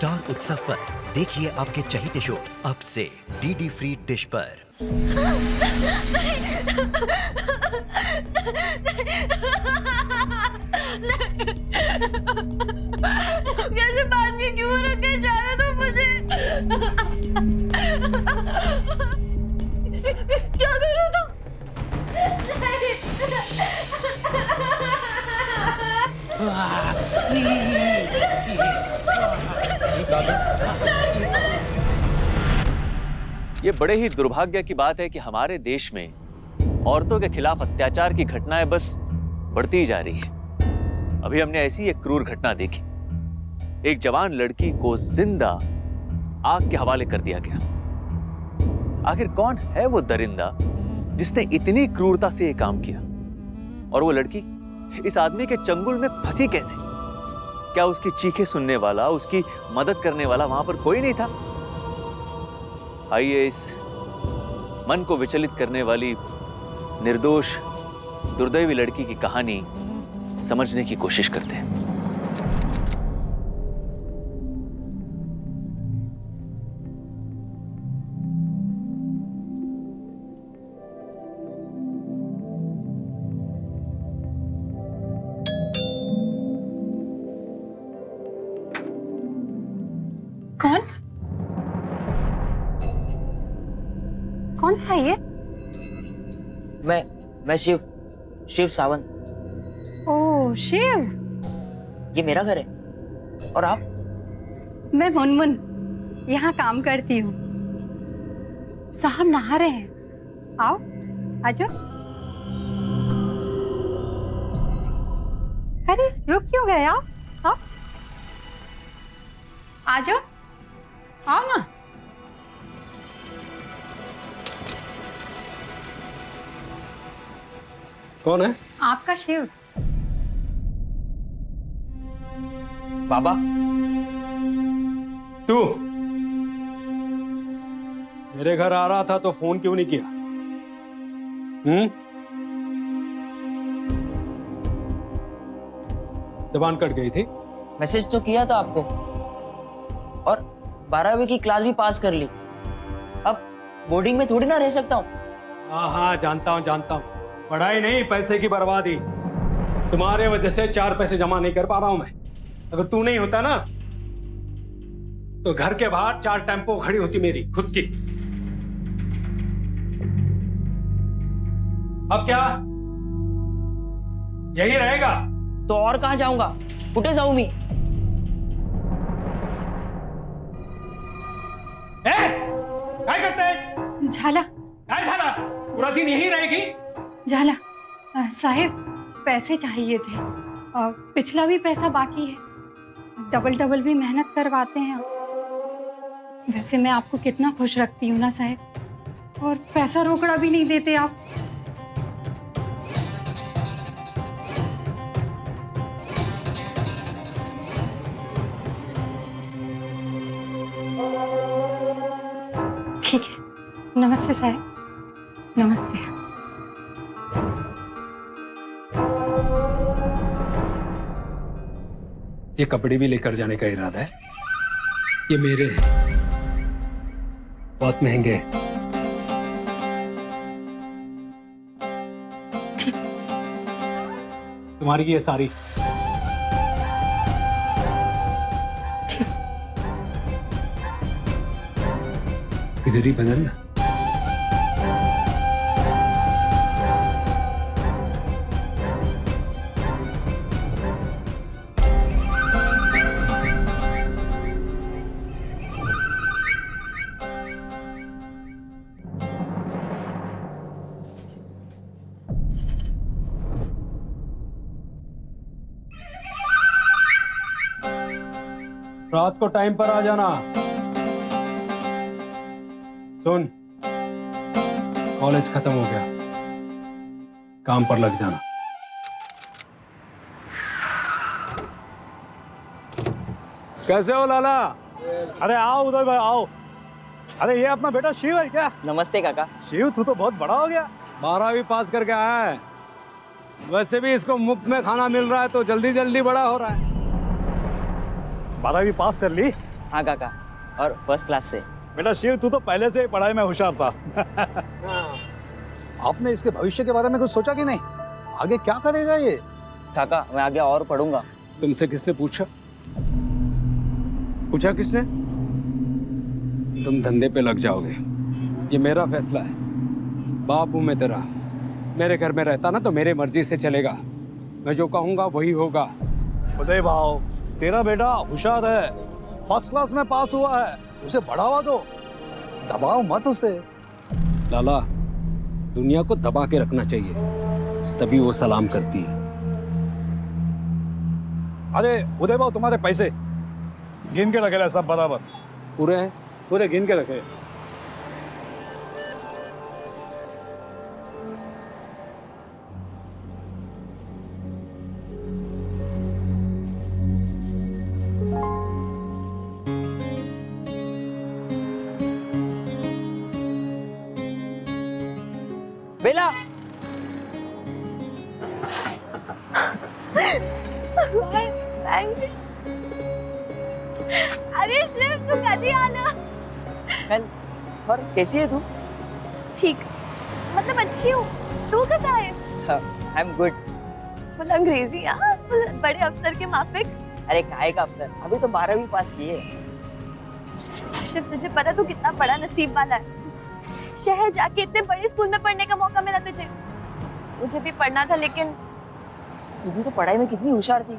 Star उत्सव पर देखिए आपके चहीते शोज अब से डीडी फ्री डिश पर। कैसे बात के क्यों रखे जाने दो मुझे। क्या करूं तुम? ये बड़े ही दुर्भाग्य की बात है कि हमारे देश में औरतों के खिलाफ अत्याचार की घटनाएं बस बढ़ती ही जा रही है। अभी हमने ऐसी एक क्रूर घटना देखी। एक जवान लड़की को जिंदा आग के हवाले कर दिया गया। आखिर कौन है वो दरिंदा जिसने इतनी क्रूरता से ये काम किया? और वो लड़की इस आदमी के चंगुल में फंसी कैसे? क्या उसकी चीखें सुनने वाला, उसकी मदद करने वाला वहां पर कोई नहीं था? आइए इस मन को विचलित करने वाली निर्दोष दुर्दैवी लड़की की कहानी समझने की कोशिश करते हैं। कौन? कौन सा ये? मैं शिव सावंत। ओह शिव, ये मेरा घर है। और आप? मैं मुनमुन, यहाँ काम करती हूँ। साहब नहा रहे हैं, आओ आजो। अरे रुक क्यों गए आप? आओ आजो, आओ ना। कौन है? आपका शिव। बाबा, तू मेरे घर आ रहा था तो फोन क्यों नहीं किया? जबान कट गई थी। मैसेज तो किया था आपको और 12वीं की क्लास भी पास कर ली। अब बोर्डिंग में थोड़ी ना रह सकता हूँ। हाँ जानता हूँ। पढ़ाई नहीं, पैसे की बर्बादी। तुम्हारे वजह से 4 पैसे जमा नहीं कर पा रहा हूं मैं। अगर तू नहीं होता ना तो घर के बाहर 4 टेम्पो खड़ी होती मेरी खुद की। अब क्या यही रहेगा? तो और कहाँ जाऊंगा? कुठे जाऊं मी? क्या करते हैं? झाला क्या झाला? पूरा दिन यही रहेगी? झाला साहेब, पैसे चाहिए थे। पिछला भी पैसा बाकी है। डबल भी मेहनत करवाते हैं। वैसे मैं आपको कितना खुश रखती हूँ ना साहेब, और पैसा रोकड़ा भी नहीं देते आप। ठीक है, नमस्ते साहेब, नमस्ते। ये कपड़े भी लेकर जाने का इरादा है? ये मेरे हैं, बहुत महंगे हैं। ठीक। तुम्हारी ये सारी। ठीक। इधर ही बदलना। रात को टाइम पर आ जाना। सुन, कॉलेज खत्म हो गया, काम पर लग जाना। कैसे हो लाला? अरे आओ उदय भाई आओ। अरे ये अपना बेटा शिव है क्या? नमस्ते काका। शिव तू तो बहुत बड़ा हो गया। 12वीं पास करके आया है। वैसे भी इसको मुफ्त में खाना मिल रहा है तो जल्दी जल्दी बड़ा हो रहा है। 12वीं पास कर ली? हाँ काका, और फर्स्ट क्लास से। बेटा शिव, तू तो पहले से ही पढ़ाई में होशियार था। आपने इसके भविष्य के बारे में कुछ सोचा कि नहीं? आगे क्या करेगा ये? काका मैं आगे और पढ़ूंगा। तुमसे किसने पूछा? पूछा किसने? तुम धंधे पे लग जाओगे, ये मेरा फैसला है। बाप हूं मैं तेरा, मेरे घर में रहता ना तो मेरे मर्जी से चलेगा, मैं जो कहूंगा वही होगा। उदय भाव, तेरा बेटा होशियार है, फर्स्ट क्लास में पास हुआ है, उसे बढ़ावा दो, दबाओ मत उसे। लाला, दुनिया को दबा के रखना चाहिए, तभी वो सलाम करती है। अरे उदय भाव, तुम्हारे पैसे गिन के रखे रहे सब बराबर? पूरे हैं? पूरे गिन के रखे। बेला, अरे शिव, तू कभी आना। कल। और कैसी है तू? ठीक, मतलब अच्छी हूँ। तू कैसा है? I am good. मतलब अंग्रेजी, हाँ, बड़े अफसर के माफिक। अरे काहे का अफसर, अभी तो 12वीं पास की है। शिव, तुझे पता तू कितना बड़ा नसीब वाला है। शहर जाके इतने बड़े स्कूल में पढ़ने का मौका मिला तुझे। मुझे भी पढ़ना था, लेकिन तू भी तो पढ़ाई में कितनी होशियार थी।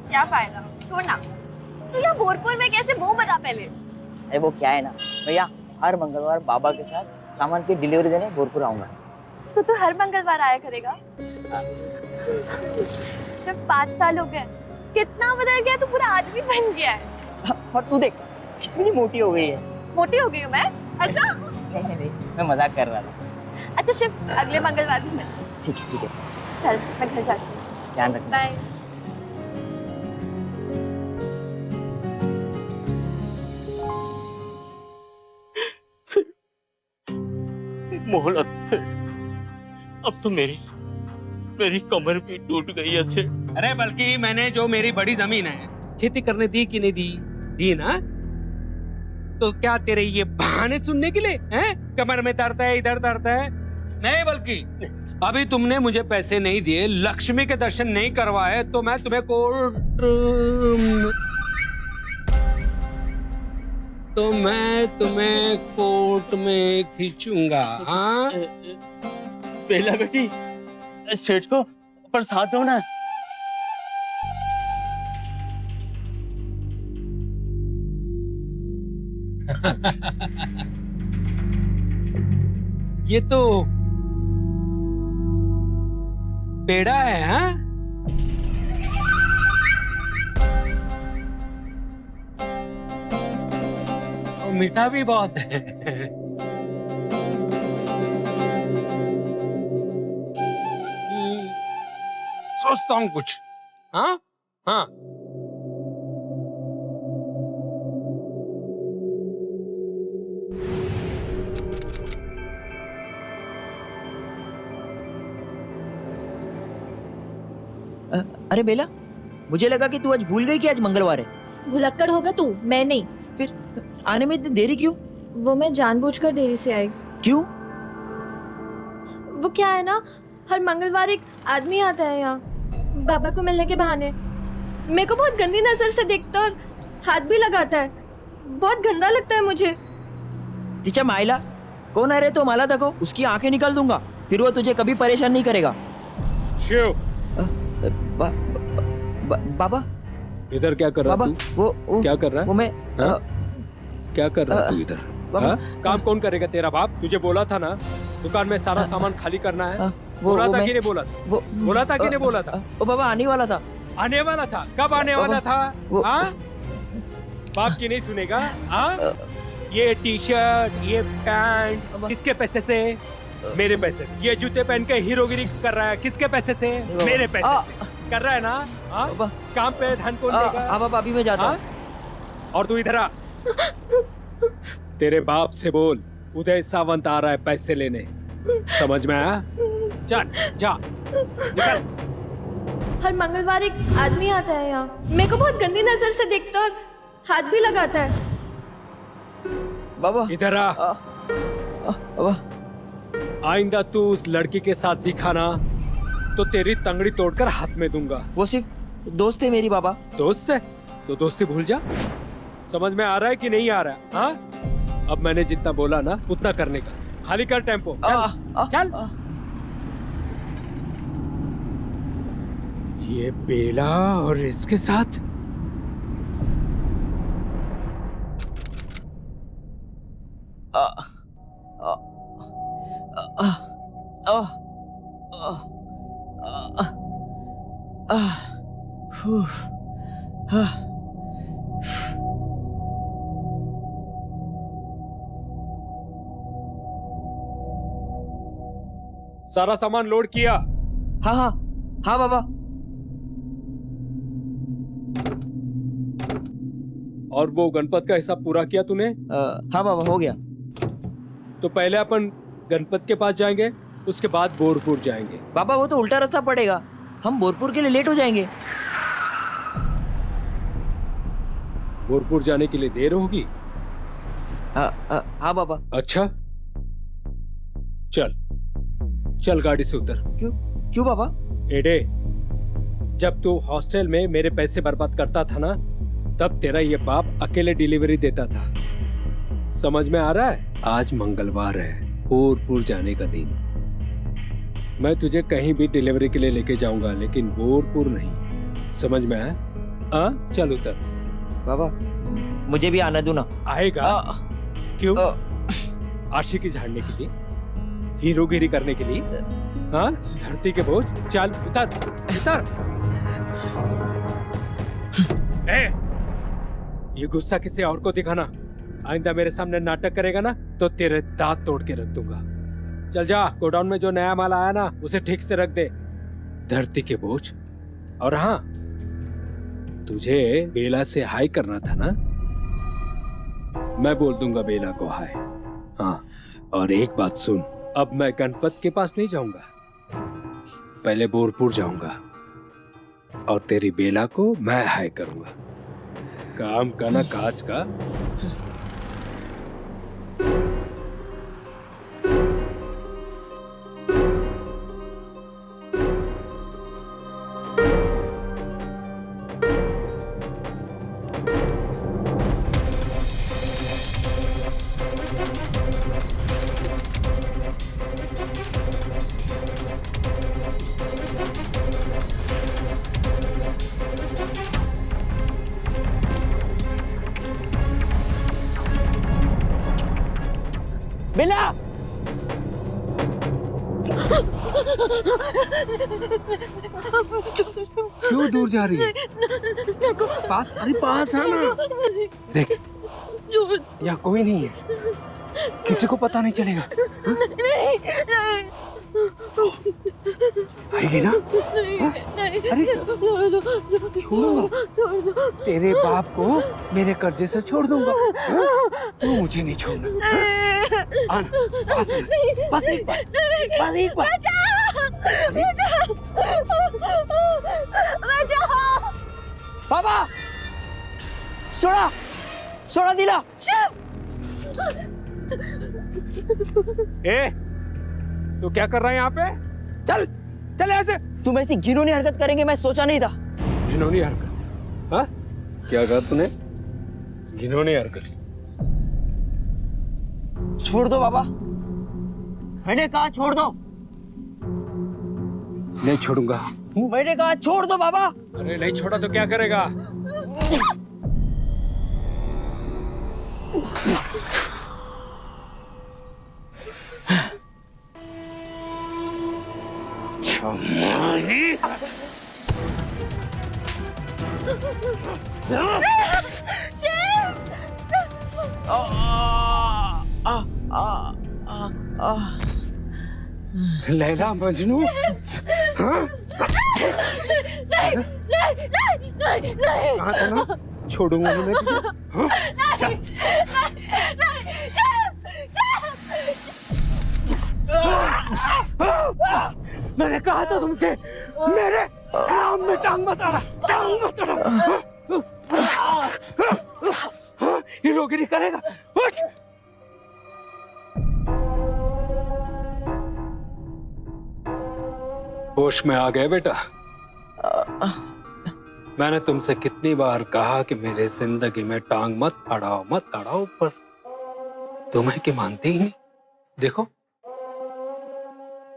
क्या फायदा, छोड़ना। तू यहाँ भोरपुर में कैसे, वो बता पहले। अरे वो क्या है ना भैया, हर मंगलवार बाबा के साथ सामान की डिलीवरी देने भोरपुर आऊंगा। तो तू हर मंगलवार आया करेगा? शिव, 5 साल हो गए, कितना बदल गया, तू पूरा आदमी बन गया है। और तू देख कितनी मोटी हो गई है। मोटी हो गई हूँ मैं? अच्छा नहीं, मैं मजाक कर रहा था। अच्छा शिव, अगले मंगलवार भी मिल। ठीक है ठीक है, चल मैं घर जाती हूँ। ध्यान रखना। बाय। मोहलत से अब तो मेरी कमर भी टूट गई है सेठ। अरे बल्कि मैंने जो मेरी बड़ी जमीन है खेती करने दी कि नहीं दी? दी ना? तो क्या तेरे ये बहाने सुनने के लिए हैं? कमर में दर्द है, इधर दर्द है? नहीं, बल्कि अभी तुमने मुझे पैसे नहीं दिए, लक्ष्मी के दर्शन नहीं करवाए, तो मैं तुम्हें कोर्ट में खींचूंगा। हाँ? बेला बेटी, सेठ को प्रसाद दो ना। ये तो पेड़ा है। हाँ? और मीठा भी बहुत है। सोचता हूँ कुछ। हाँ हाँ, अरे बेला, मुझे लगा कि तू आज भूल गई कि आज मंगलवार है। भुलक्कड़ होगा तू, मैं नहीं। फिर आने में इतनी देरी क्यों? वो मैं जानबूझकर देरी से आई। क्यों? वो क्या है ना, हर मंगलवार एक आदमी आता है यहाँ बाबा को मिलने के बहाने। मेरे को बहुत गंदी नजर से देखता और हाथ भी लगाता है, बहुत गंदा लगता है मुझे। तिचा माइला, कौन आ रहे तो माला तको, उसकी आंखें निकाल दूंगा, फिर वो तुझे कभी परेशान नहीं करेगा। शिव, बाबा इधर क्या कर रहा बाबा, तू? वो क्या कर रहा है? वो मैं हाँ? क्या कर रहा है तू इधर? बाबा, हाँ? काम कौन करेगा? तेरा बाप। तुझे बोला था ना दुकान में सारा सामान खाली करना है। बोला था कि नहीं बोला था? बोला था कि नहीं बोला था? वो बाबा आने वाला था। आने वाला था? कब आने वाला था? हाँ? बाप की नहीं सुनेगा? हाँ? ये टी शर्ट, ये पैंट किसके पैसे से? मेरे पैसे से। ये जूते पहन के हीरोगिरी कर रहा है, किसके पैसे से? मेरे पैसे से कर रहा है ना? हाँ? काम पे ध्यान कौन देगा? हाँ बाबा, अभी मैं जाता हूँ। और तू इधर आ। तेरे बाप से बोल उदय सावंत आ रहा है पैसे लेने। समझ में आया? चल जा, निकल। हर मंगलवार एक आदमी आता है यहाँ, मेरे को बहुत गंदी नजर से देखता और हाथ भी लगाता है। बाबा इधर आ। बाबा आइंदा तू उस लड़की के साथ दिखाना तो तेरी तंगड़ी तोड़कर हाथ में दूंगा। वो सिर्फ दोस्त है मेरी बाबा। दोस्त है तो दोस्ती भूल जा। समझ में आ रहा है कि नहीं आ रहा है? हाँ, अब मैंने जितना बोला ना उतना करने का। खाली कर टेम्पो। चल चल। ये बेला और इसके साथ सारा सामान लोड किया? हाँ हाँ हाँ बाबा। और वो गणपत का हिसाब पूरा किया तूने? हाँ बाबा हो गया। तो पहले अपन गणपत के पास जाएंगे, उसके बाद बोरपुर जाएंगे। बाबा वो तो उल्टा रास्ता पड़ेगा, हम बोरपुर के लिए लेट हो जाएंगे। बोरपुर जाने के लिए देर होगी? हाँ बाबा। अच्छा चल चल गाड़ी से उतर। क्यों बाबा? एडे, जब तू हॉस्टल में मेरे पैसे बर्बाद करता था ना, तब तेरा ये बाप अकेले डिलीवरी देता था। समझ में आ रहा है? आज मंगलवार है, बोरपुर जाने का दिन। मैं तुझे कहीं भी डिलीवरी के लिए लेके जाऊंगा, लेकिन बोरपुर नहीं। समझ में आया? हाँ चल उतर। बाबा मुझे भी आना दो ना। आएगा। क्यों? आशिकी झाड़ने के लिए, हीरोगिरी करने के लिए? हाँ, धरती के बोझ। चल उतर उतर। ये गुस्सा किसी और को दिखाना। आइंदा मेरे सामने नाटक करेगा ना तो तेरे दांत तोड़ के रख दूंगा। चल जा, गोडाउन में जो नया माल आया ना उसे ठीक से रख दे। धरती के बोझ। और हाँ, तुझे बेला से हाय करना था ना, मैं बोल दूंगा बेला को हाय। हाँ, और एक बात सुन, अब मैं गणपत के पास नहीं जाऊंगा, पहले बोरपुर जाऊंगा और तेरी बेला को मैं हाय करूंगा। काम का ना काज का। बेला! क्यों दूर जा रही है? पास, अरे पास आना। देख, यहाँ कोई नहीं है, किसी को पता नहीं चलेगा। आएगी ना? अरे छोड़ूंगा, तेरे बाप को मेरे कर्जे से छोड़ दूंगा। तू मुझे नहीं छोड़ना। आना, बस एक बार, बस एक बार। बाबा सोडा, सोडा दिला। ए, तू क्या कर रहा है यहाँ पे? चल चल ऐसे। तुम ऐसी घिनौनी हरकत करेंगे मैं सोचा नहीं था। घिनौनी हरकत? हाँ, क्या कहा तूने? घिनौनी हरकत? छोड़ दो बाबा, मैंने कहा छोड़ दो। नहीं छोड़ूंगा। मैंने कहा छोड़ दो बाबा। अरे नहीं छोड़ा तो क्या करेगा? लैला मजनू? हाँ? कहाँ था ना? छोड़ूंगा नहीं मैं तुझे। हाँ? चल। मैंने कहा था तुमसे, मेरे काम में टांग मत अड़ा, टांग मत अड़ा। हीरोगिरी करेगा। उठ। होश में आ गए बेटा? मैंने तुमसे कितनी बार कहा कि मेरे जिंदगी में टांग मत अड़ाओ, पर तुम्हें कि मानते ही नहीं। देखो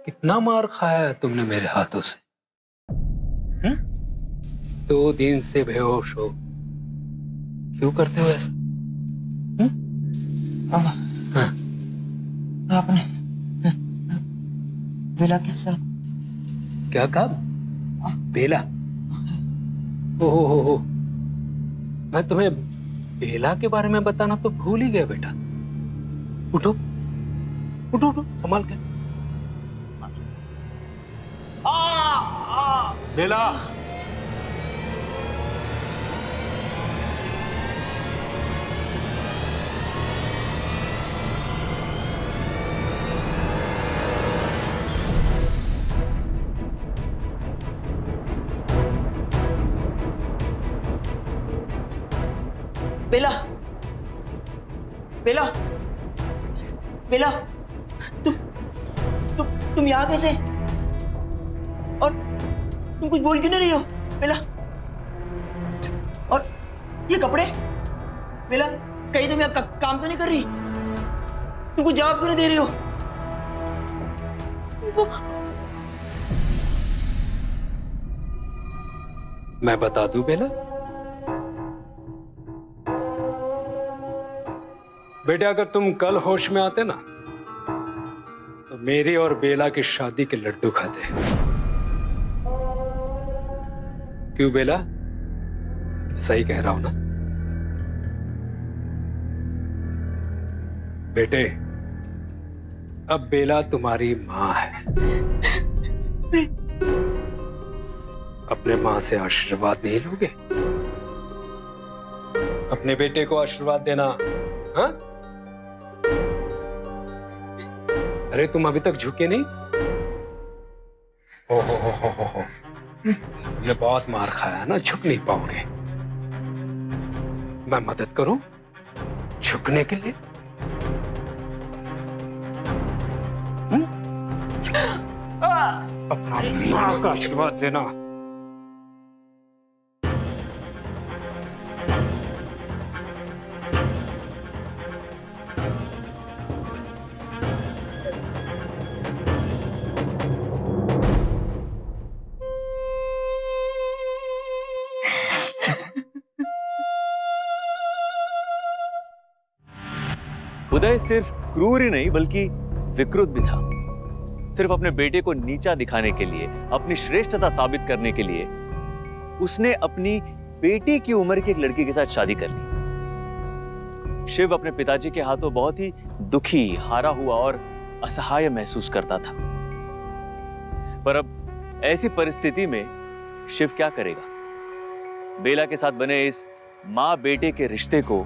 कितना मार खाया है तुमने मेरे हाथों से। 2 दिन से बेहोश हो, क्यों करते हो ऐसा? पापा, हाँ? आपने बेला के साथ क्या कहा? बेला? हो। मैं तुम्हें बेला के बारे में बताना तो भूल ही गया बेटा। उठो, संभाल के। बेला, बेला, बेला, बेला, तुम यहाँ कैसे? और तुम कुछ बोल क्यों नहीं रही हो बेला? और ये कपड़े बेला, कहीं तुम यहाँ काम तो नहीं कर रही? तुम कुछ जवाब क्यों नहीं दे रही हो? वो मैं बता दूं बेला? बेटा अगर तुम कल होश में आते ना तो मेरी और बेला की शादी के लड्डू खाते। क्यों बेला, सही कह रहा हूं ना? बेटे अब बेला तुम्हारी मां है। अपने मां से आशीर्वाद नहीं लोगे? अपने बेटे को आशीर्वाद देना। हाँ? अरे तुम अभी तक झुके नहीं? हो। तुमने बहुत मार खाया है ना, झुक नहीं पाओगे। मैं मदद करूं झुकने के लिए? अपना मां का आशीर्वाद देना। उदय सिर्फ क्रूर ही नहीं बल्कि विकृत भी था। सिर्फ अपने बेटे को नीचा दिखाने के लिए, अपनी श्रेष्ठता साबित करने के लिए उसने अपनी बेटी की उम्र की एक लड़की के साथ शादी कर ली। शिव अपने पिताजी के हाथों बहुत ही दुखी, हारा हुआ और असहाय महसूस करता था। पर अब ऐसी परिस्थिति में शिव क्या करेगा? बेला के साथ बने इस मां बेटे के रिश्ते को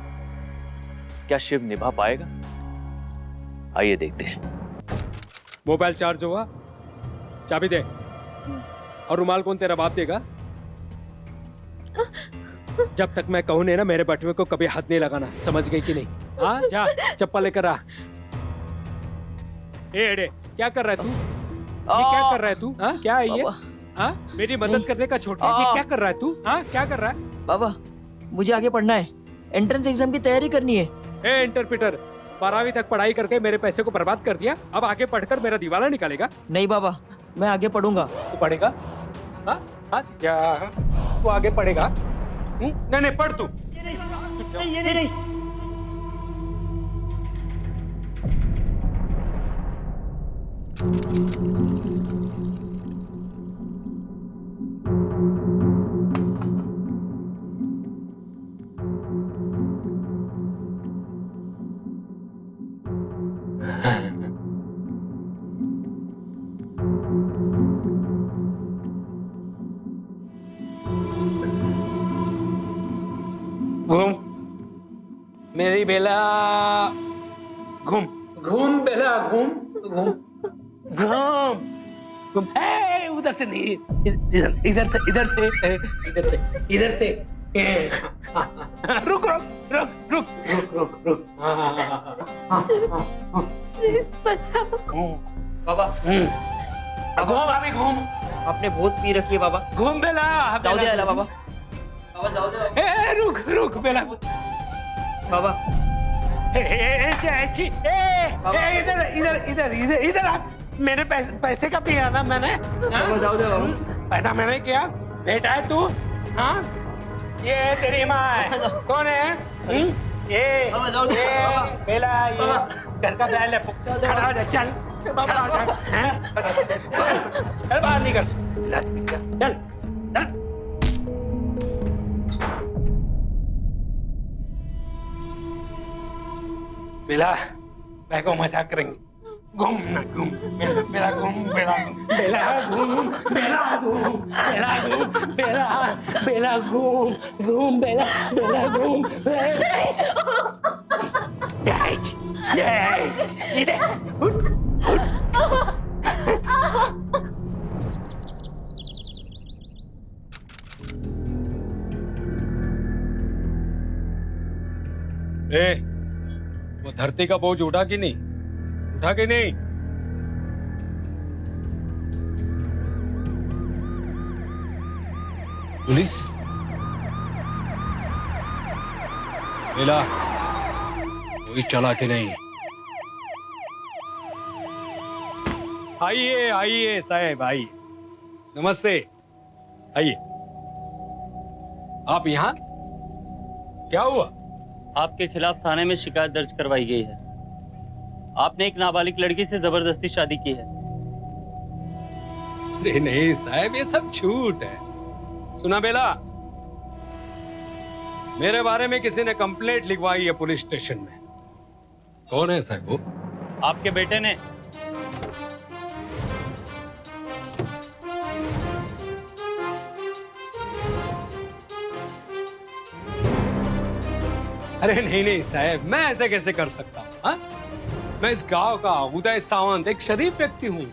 क्या शिव निभा पाएगा? आइए देखते हैं। मोबाइल चार्ज हुआ? चाबी दे। और रुमाल कौन तेरा बाप देगा? जब तक मैं कहूं ना मेरे बटुए को कभी हाथ नहीं लगाना, समझ गई कि नहीं? हाँ जा चप्पल लेकर आ। एड़े क्या कर रहा है तू? ये क्या कर रहा है तू? हाँ क्या है ये? हाँ मेरी मदद करने का छोड़ के ये क्या कर रहा है तू? हाँ क्या कर रहा है? बाबा मुझे आगे पढ़ना है, एंट्रेंस एग्जाम की तैयारी करनी है। ए इंटरप्रेटर, 12वीं तक पढ़ाई करके मेरे पैसे को बर्बाद कर दिया, अब आगे पढ़कर मेरा दिवाला निकालेगा? नहीं बाबा, मैं आगे पढ़ूंगा। तू पढ़ेगा? हाँ हाँ क्या तू आगे पढ़ेगा? नहीं पढ़ तू। ये नहीं। घूम मेरी बेला, घूम घूम बेला, घूम घूम घूम घूम। उधर से नहीं, इधर से। रुक रुक रुक रुक रुक। प्लीज बचाओ। बाबा घूम अभी घूम। आपने बहुत पी रखी है बाबा। घूम बेला। जाओ दे आला बाबा। बाबा जाओ दे। ए रुक रुक बेला। बाबा इधर इधर इधर इधर इधर आ। मेरे पैसे का पिया था मैंने। बाबा जाओ दे बाबा। पैदा मैंने किया। बेटा है तू? हाँ, ये तेरी माँ है। कौन है? ये बाबा जाओ दे बाबा। बेला, ये घर का बैल है। खड़ा हो जा, चल खड़ा हो जा। हैं? चल बाहर निकल। चल चल। बेला, मैं को मजाक करेंगे। घूम ना घूम, बेला घूम, बेला घूम, बेला घूम, बेला घूम, बेला घूम, बेला घूम, घूम बेला, बेला घूम। यस, यस, इधर, उठ, उठ। वो धरती का बोझ उठा कि नहीं? उठा कि नहीं? पुलिस मिला, कोई चला कि नहीं? आइए आइए साहब, आइए। नमस्ते, आइए। आप यहाँ? क्या हुआ? आपके खिलाफ थाने में शिकायत दर्ज करवाई गई है। आपने एक नाबालिग लड़की से जबरदस्ती शादी की है। अरे नहीं साहब, ये सब झूठ है। सुना बेला, मेरे बारे में किसी ने कंप्लेंट लिखवाई है पुलिस स्टेशन में। कौन है साहब वो? आपके बेटे ने। अरे नहीं नहीं साहब, मैं ऐसे कैसे कर सकता हूँ? हाँ? मैं इस गांव का उदय सावंत एक शरीफ व्यक्ति हूँ।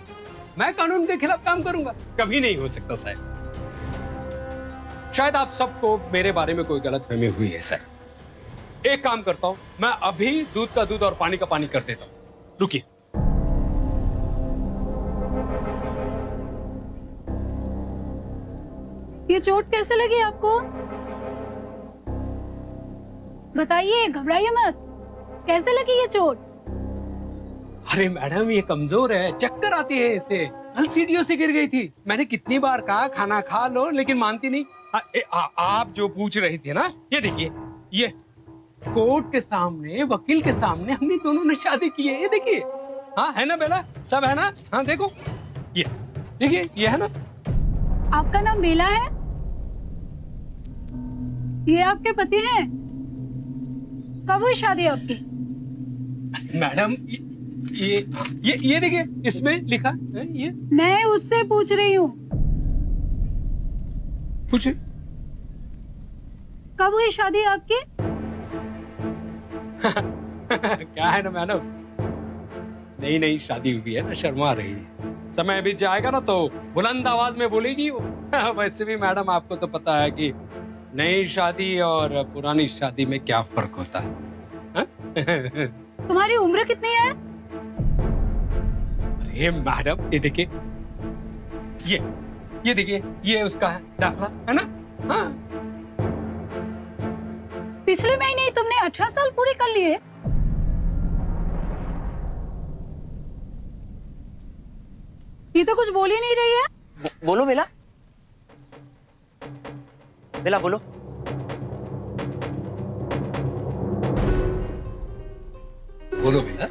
मैं कानून के खिलाफ काम करूंगा? कभी नहीं हो सकता साहब। शायद आप सबको मेरे बारे में कोई गलतफहमी हुई है साहब। एक काम करता हूँ, मैं अभी दूध का दूध और पानी का पानी कर देता हूँ। रुकिए। ये चोट कैसे लगी आपको? बताइए, घबराइए मत। कैसे लगी ये चोट? अरे मैडम, ये कमजोर है, चक्कर आती है इसे। कल सीढ़ियों से गिर गई थी। मैंने कितनी बार कहा खाना खा लो, लेकिन मानती नहीं। आप जो पूछ रही थी ना, ये देखिए, ये कोर्ट के सामने, वकील के सामने हमने दोनों ने शादी की है। ये देखिए। हाँ है ना बेला, सब है ना? हाँ देखो, ये देखिए, ये है ना। आपका नाम बेला है? ये आपके पति हैं? कब हुई शादी आपकी? मैडम, ये देखिए, इसमें लिखा है ये। मैं उससे पूछ रही हूँ। पूछे। कब हुई शादी आपकी? क्या है ना मैडम, नई नई शादी हुई है ना, शर्मा रही है। समय बीत जाएगा ना तो बुलंद आवाज में बोलेगी वो। वैसे भी मैडम, आपको तो पता है कि नई शादी और पुरानी शादी में क्या फर्क होता है। तुम्हारी उम्र कितनी है? अरे मैडम, ये देखिए, ये देखिए, ये उसका है दाखला, है ना? हाँ। पिछले महीने ही तुमने 18 साल पूरे कर लिए। ये तो कुछ बोल ही नहीं रही है। बोलो बेला। बेला बोलो। बोलो बेला।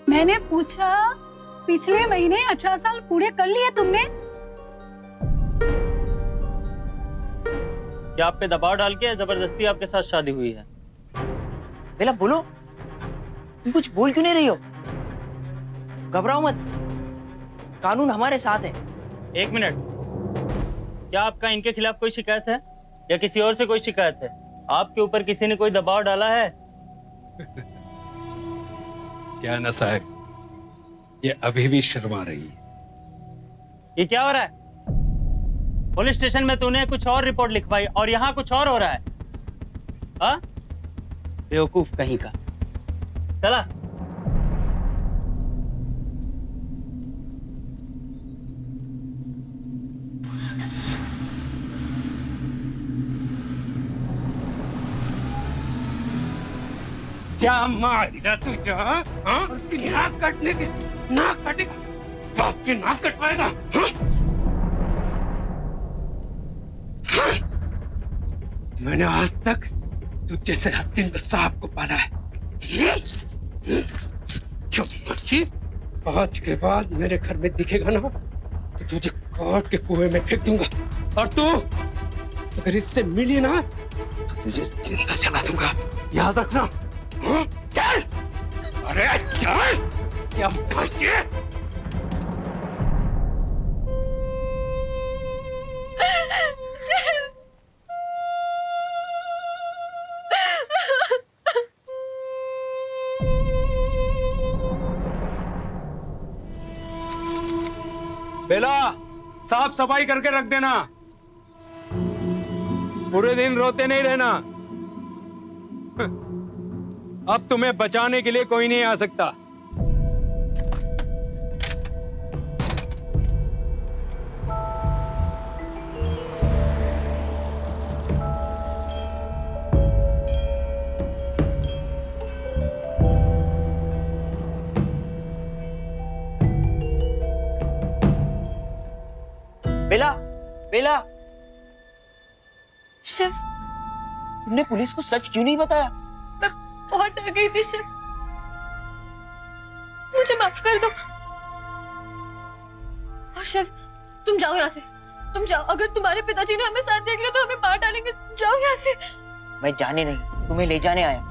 मैंने पूछा, पिछले महीने 18 साल पूरे कर लिए तुमने। क्या आप पे दबाव डाल के जबरदस्ती आपके साथ शादी हुई है? बेला बोलो, तुम कुछ बोल क्यों नहीं रही हो? घबराओ मत, कानून हमारे साथ है। एक मिनट, क्या आपका इनके खिलाफ कोई शिकायत है या किसी और से कोई शिकायत है? आपके ऊपर किसी ने कोई दबाव डाला है? क्या ना साहब, ये अभी भी शर्मा रही है। ये क्या हो रहा है? पुलिस स्टेशन में तूने कुछ और रिपोर्ट लिखवाई और यहाँ कुछ और हो रहा है। हाँ, बेवकूफ कहीं का। चला। क्या मारेगा तुझे? हाँ, उसकी नाक काटने की, नाक काटेगा, बाप की नाक कटवाएगा। हाँ? हाँ? मैंने आज तक तुझ जैसे हस्तीन को सांप को पाला है। क्यों मच्छी? आज के बाद मेरे घर में दिखेगा ना तो तुझे काट के कुएं में फेंक दूंगा, और तू अगर इससे मिली ना तो तुझे जिंदा जला दूंगा, याद रखना। हाँ? चल! अरे चल! क्या मच्छी? बेला, साफ सफाई करके रख देना, पूरे दिन रोते नहीं रहना। अब तुम्हें बचाने के लिए कोई नहीं आ सकता। बेला, बेला, शिव, तुमने पुलिस को सच क्यों नहीं बताया? मैं बहुत डर गई थी शिव, मुझे माफ कर दो। और शिव, तुम जाओ यहाँ से, तुम जाओ। अगर तुम्हारे पिताजी ने हमें साथ देख लिया तो हमें मार डालेंगे। जाओ यहाँ से। मैं जाने नहीं, तुम्हें ले जाने आया।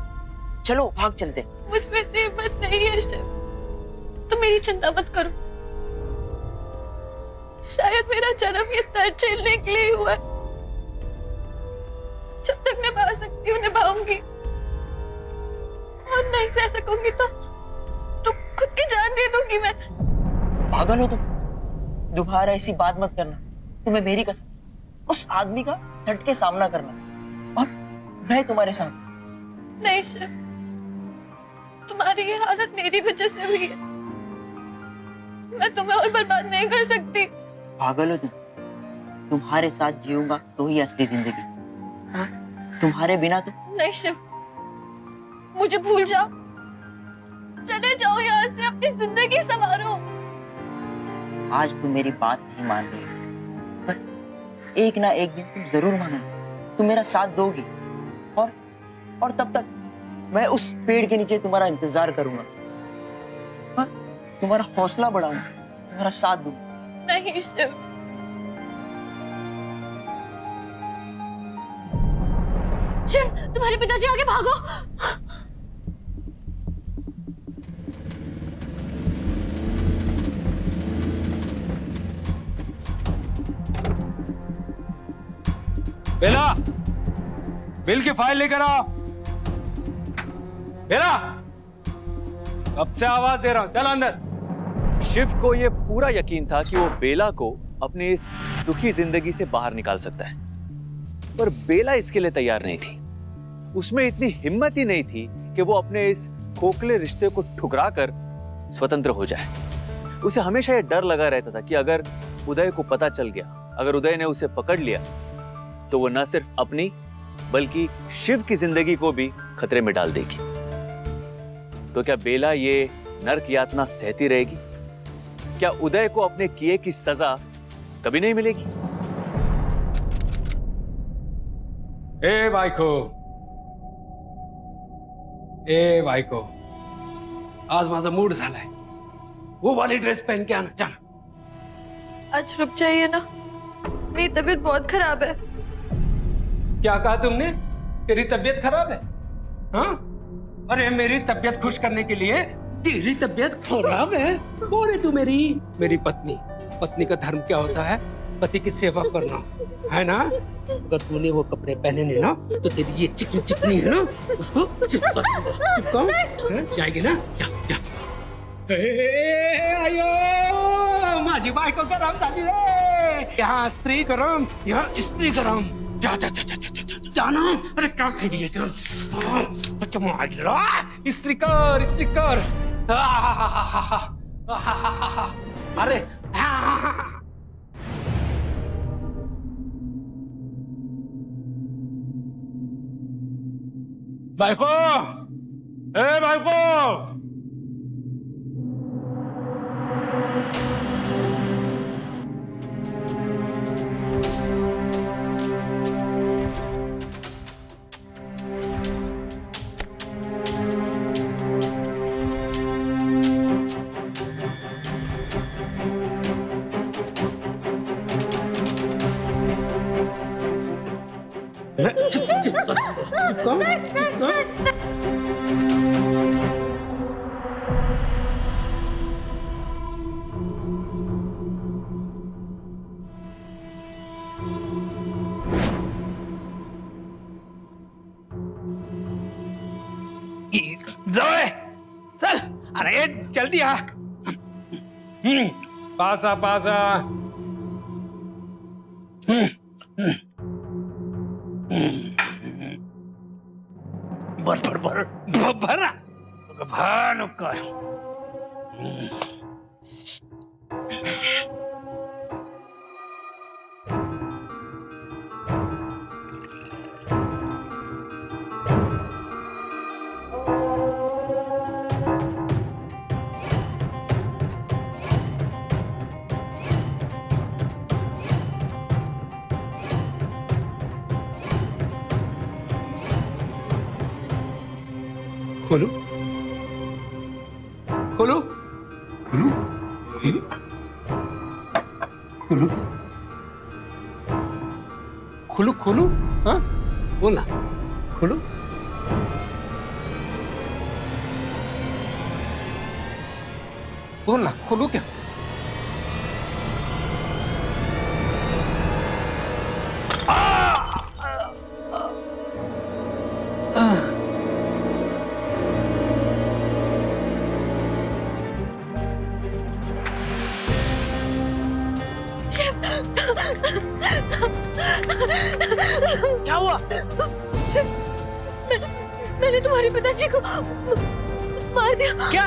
चलो भाग चलते। मुझ में इतनी हिम्मत नहीं है शिव, तुम मेरी चिंता मत करो। शायद मेरा जन्म ये दर्द झेलने के लिए हुआ है। जब तक निभा सकती हूँ निभाऊंगी, और नहीं सह सकूंगी तो खुद की जान दे दूंगी मैं। पागल हो तुम, दोबारा ऐसी बात मत करना। तुम्हें मेरी कसम, उस आदमी का डट के सामना करना, और मैं तुम्हारे साथ। नहीं शिव, तुम्हारी ये हालत मेरी वजह से हुई है, मैं तुम्हें और बर्बाद नहीं कर सकती। पागल हो तुम, तुम्हारे साथ जीऊंगा तो ही असली जिंदगी। हाँ? तुम्हारे बिना तो नहीं शिव, मुझे भूल जाओ, चले जाओ यहाँ से, अपनी जिंदगी संवारो। आज तुम मेरी बात नहीं मान रही, पर एक ना एक दिन तुम जरूर मानोगी। तुम मेरा साथ दोगी, और तब तक मैं उस पेड़ के नीचे तुम्हारा इंतजार करूंगा, और तुम्हारा हौसला बढ़ाऊंगा, तुम्हारा साथ दूंगा। नहीं शिव, शिव, तुम्हारे पिताजी आगे भागो। बेला, बिल की फाइल लेकर आओ। बेला, कब से आवाज दे रहा हूं, चल अंदर। शिव को यह पूरा यकीन था कि वो बेला को अपनी इस दुखी जिंदगी से बाहर निकाल सकता है, पर बेला इसके लिए तैयार नहीं थी। उसमें इतनी हिम्मत ही नहीं थी कि वो अपने इस खोखले रिश्ते को ठुकराकर स्वतंत्र हो जाए। उसे हमेशा यह डर लगा रहता था कि अगर उदय को पता चल गया, अगर उदय ने उसे पकड़ लिया, तो वो न सिर्फ अपनी बल्कि शिव की जिंदगी को भी खतरे में डाल देगी। तो क्या बेला ये नर्क यातना सहती रहेगी? क्या उदय को अपने किए की सजा कभी नहीं मिलेगी? ए बायको, आज माझा मूड झालाय, वो वाली ड्रेस पहन के आना, जाना। आज रुक जाइए ना, मेरी तबीयत बहुत खराब है। क्या कहा तुमने? तेरी तबीयत खराब है? हाँ? अरे मेरी तबीयत खुश करने के लिए तेरी तबीयत खराब है? कौन है तू? मेरी पत्नी। पत्नी का धर्म क्या होता है? पति की सेवा करना, है ना? अगर तूने वो कपड़े पहने नहीं ना तो तेरी ये चिकनी है ना, उसको चिपका जाएगी ना। जा। आयो, माझी बायको गरम झाली रे। यहाँ स्त्री गरम, यहाँ स्त्री गरम। जा जा जा जा जा जा जा जाना। अरे क्या खेली है चल। माजरा इस्त्री कर इस्त्री कर। अरे बायको, ए बायको, जोए चल। अरे जल्दी आ। पास आ पास आ। भर भर भर भर भर कर। खोलो खोलो खोलो खोलो खोलो खोलो। हाँ बोल ना, खोलो। बोल ना, खोलो क्या? क्या हुआ? मैंने तुम्हारे पिताजी को मार दिया। क्या?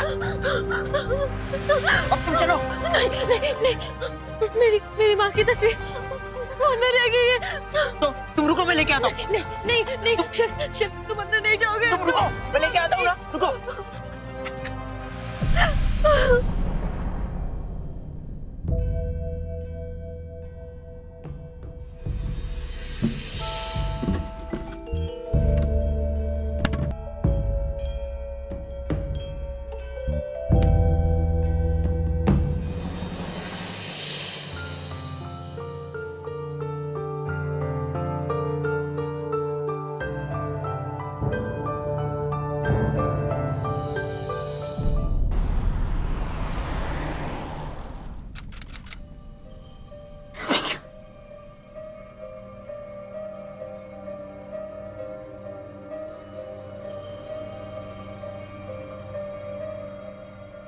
अब तुम चलो। नहीं नहीं नहीं, मेरी माँ की तस्वीर अंदर रह गई है। तो तुम रुको, मैं लेके आता हूँ। नहीं नहीं नहीं, शिव तुम अंदर नहीं जाओगे। तुम रुको, मैं लेके आता हूँ ना, रुको।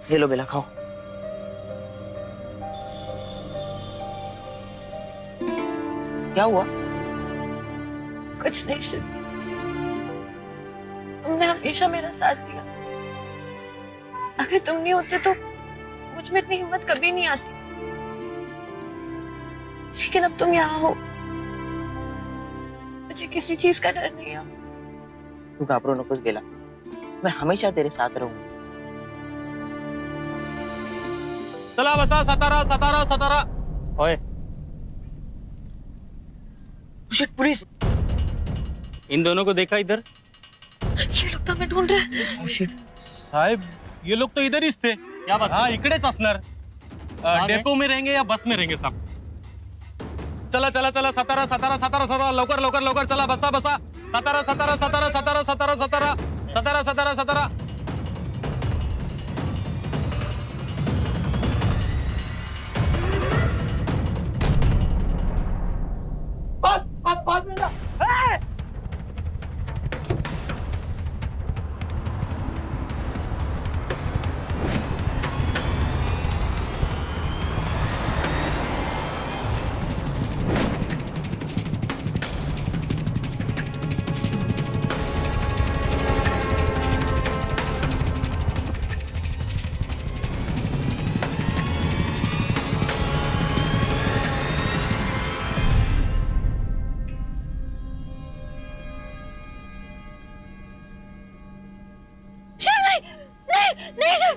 ये लो बेला, खाओ। क्या हुआ? कुछ नहीं शिव, तुमने हमेशा मेरा साथ दिया। अगर तुम नहीं होते तो मुझ में इतनी हिम्मत कभी नहीं आती। लेकिन अब तुम यहाँ हो, मुझे किसी चीज का डर नहीं है। तू घाबरो नकोस बेला, मैं हमेशा तेरे साथ रहूंगा। चला बसा, सतारा सतारा सतारा। ओए शिट, पुलिस! इन दोनों को देखा इधर? ये लोग तो हमें ढूंढ रहे हैं। Oh shit. साहेब ये लोग तो इधर ही थे। क्या बात? हाँ इकडेच असणार। डेपो में रहेंगे या बस में रहेंगे सब? चला चला चला, सतारा सतारा सतारा सतारा, लवकर लवकर लवकर चला, बसा बसा। सतारा सतारा सतारा सतारा सतारा सतारा सतारा सतारा सतारा। नहीं नहीं शिव।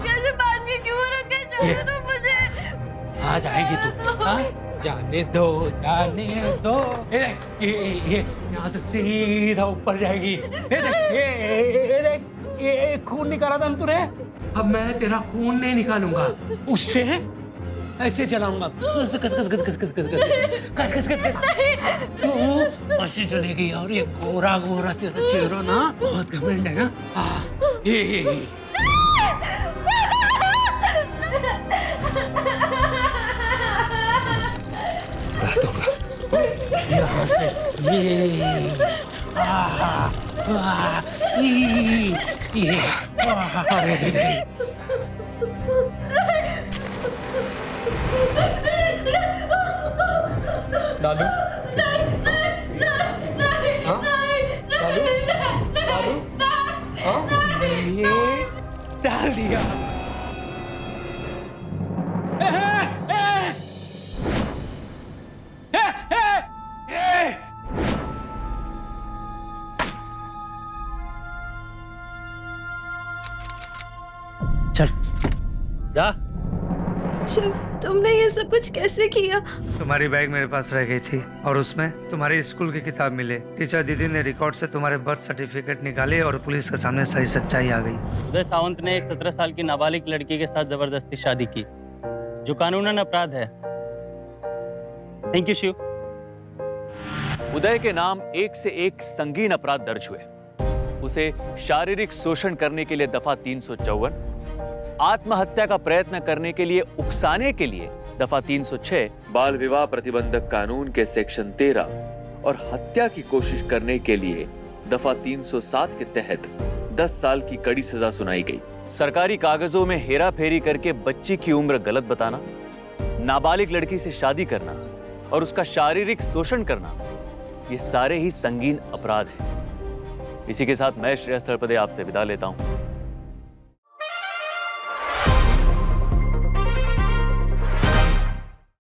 कैसे बांध के क्यों रखे? जाने दो मुझे। आ जाएगी तू, हाँ? जाने दो, जाने दो। ये यहाँ से सीधा ऊपर जाएगी। ये देख, ये खून निकाला था तूने। अब मैं तेरा खून नहीं निकालूंगा, उससे ऐसे चलाऊंगा। कस कस कस कस कस कस कस कस कस कस कस। तू ऐसे चलेगी और ये गोरा गोरा तेरा चेहरा ना बहुत घमंड है ना। ये यहाँ से ये डालू ये डाल दिया। चल जा। शिव, तुमने ये सब कुछ कैसे किया? तुम्हारी बैग मेरे पास रह गई थी और उसमें तुम्हारी स्कूल की किताब मिले। टीचर दीदी ने रिकॉर्ड से तुम्हारे बर्थ सर्टिफिकेट निकाले और पुलिस के सामने सही सच्चाई आ गई। उदय सावंत ने एक 17 साल की नाबालिग लड़की के साथ जबरदस्ती शादी की, जो कानूनन अपराध है। Thank you Shiv. उदय के नाम एक से एक संगीन अपराध दर्ज हुए। उसे शारीरिक शोषण करने के लिए दफा 354, आत्महत्या का प्रयत्न करने के लिए उकसाने के लिए दफा 306, बाल विवाह प्रतिबंधक कानून के सेक्शन 13 और हत्या की कोशिश करने के लिए दफा 307 के तहत 10 साल की कड़ी सजा सुनाई गई। सरकारी कागजों में हेरा फेरी करके बच्ची की उम्र गलत बताना, नाबालिग लड़की से शादी करना और उसका शारीरिक शोषण करना, ये सारे ही संगीन अपराध हैं। इसी के साथ मैं श्रेयस तलपदे आपसे विदा लेता हूं।